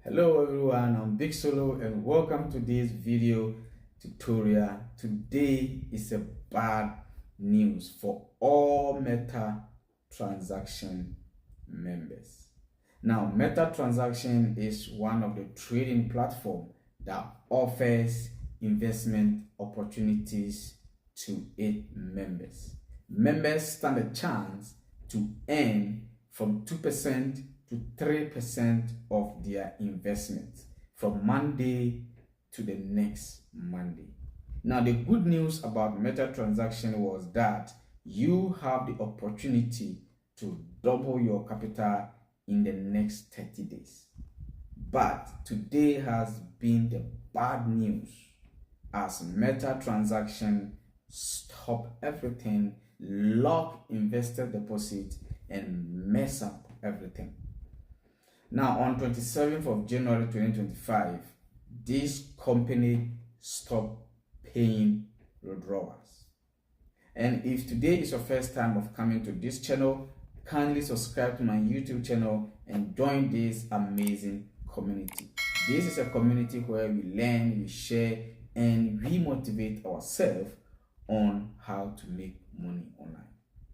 Hello everyone, I'm Big Solo and welcome to this video tutorial. Today is a bad news for all MetaTransaction members. Now, MetaTransaction is one of the trading platforms that offers investment opportunities to its members. Members stand a chance to earn from 2% to 3% of their investment from Monday to the next Monday. Now, the good news about MetaTransaction was that you have the opportunity to double your capital in the next 30 days. But today has been the bad news as MetaTransaction stop everything, lock investor deposit, and mess up everything. Now, on 27th of January 2025, this company stopped paying withdrawals. And if today is your first time of coming to this channel, kindly subscribe to my YouTube channel and join this amazing community. This is a community where we learn, we share, and we motivate ourselves on how to make money online.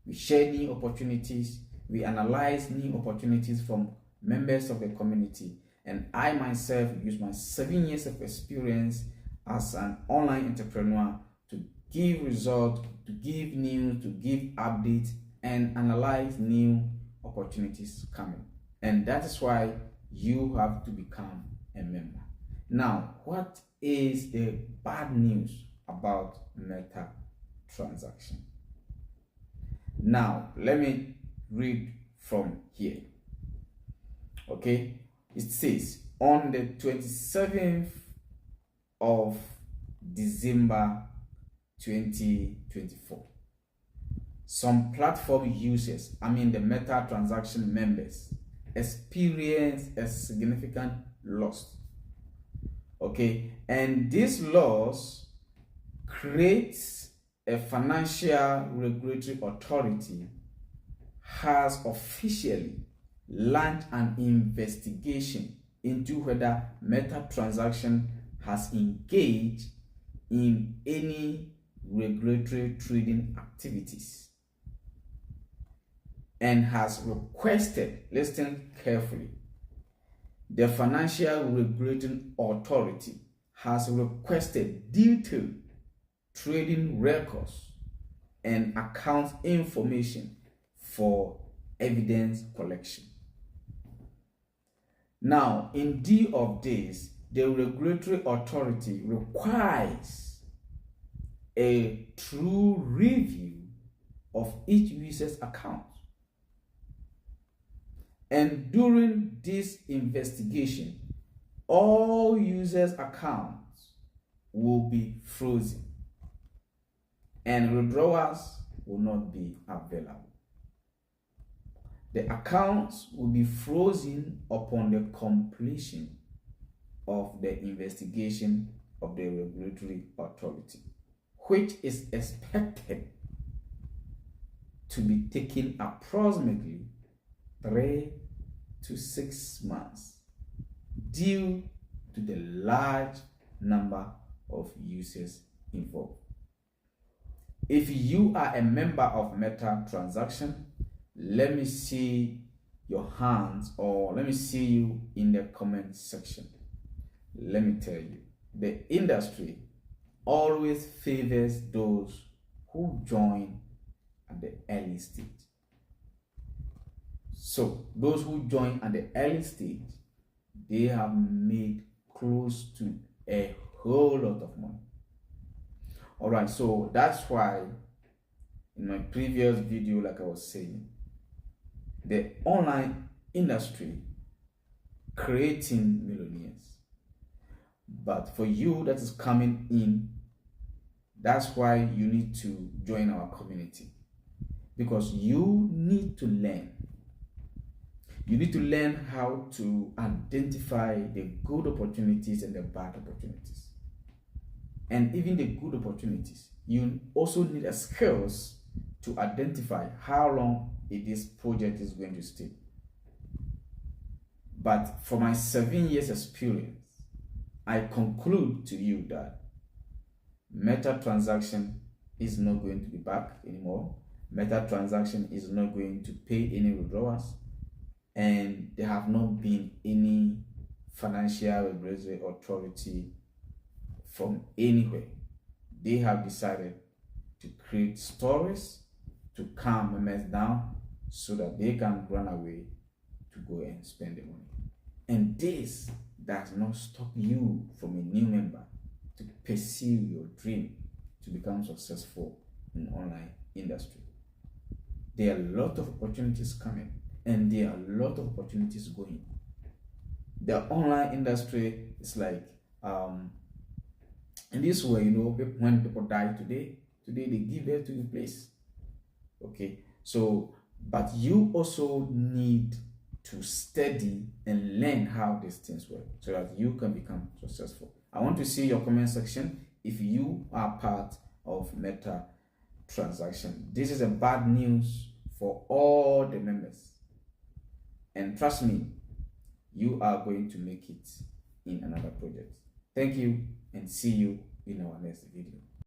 We share new opportunities, we analyze new opportunities from members of the community, and I myself use my 7 years of experience as an online entrepreneur to give results, to give news, to give updates, and analyze new opportunities coming. And that is why you have to become a member. Now, what is the bad news about MetaTransaction? Now, let me read from here. Okay, it says on the 27th of December 2024, some platform users, the MetaTransaction members, experienced a significant loss. Okay, and this loss creates a financial regulatory authority has officially launched an investigation into whether MetaTransaction has engaged in any regulatory trading activities and has requested, listen carefully, the Financial Regulatory Authority has requested detailed trading records and account information for evidence collection. Now, in due of days, the regulatory authority requires a true review of each user's account. And during this investigation, all users' accounts will be frozen and withdrawals will not be available. The accounts will be frozen upon the completion of the investigation of the regulatory authority, which is expected to be taking approximately 3 to 6 months due to the large number of users involved. If you are a member of MetaTransaction, let me see your hands, or let me see you in the comment section. Let me tell you, the industry always favors those who join at the early stage. So those who join at the early stage, they have made close to a whole lot of money. All right, so that's why in my previous video, like I was saying, the online industry creating millionaires. But for you that is coming in, that's why you need to join our community, because you need to learn. You need to learn how to identify the good opportunities and the bad opportunities. And even the good opportunities, you also need a skills to identify how long this project is going to stay. But for my 7 years experience, I conclude to you that MetaTransaction is not going to be back anymore. MetaTransaction is not going to pay any withdrawals, and there have not been any financial regulatory authority from anywhere. They have decided to create stories to calm members down so that they can run away to go and spend the money. And this does not stop you from a new member to pursue your dream to become successful in online industry. There are a lot of opportunities coming, and there are a lot of opportunities going. The online industry is like in this way, when people die today they give birth to a place. Okay, so but you also need to study and learn how these things work so that you can become successful. I want to see your comment section if you are part of MetaTransaction. This is a bad news for all the members, and trust me, you are going to make it in another project. Thank you, and see you in our next video.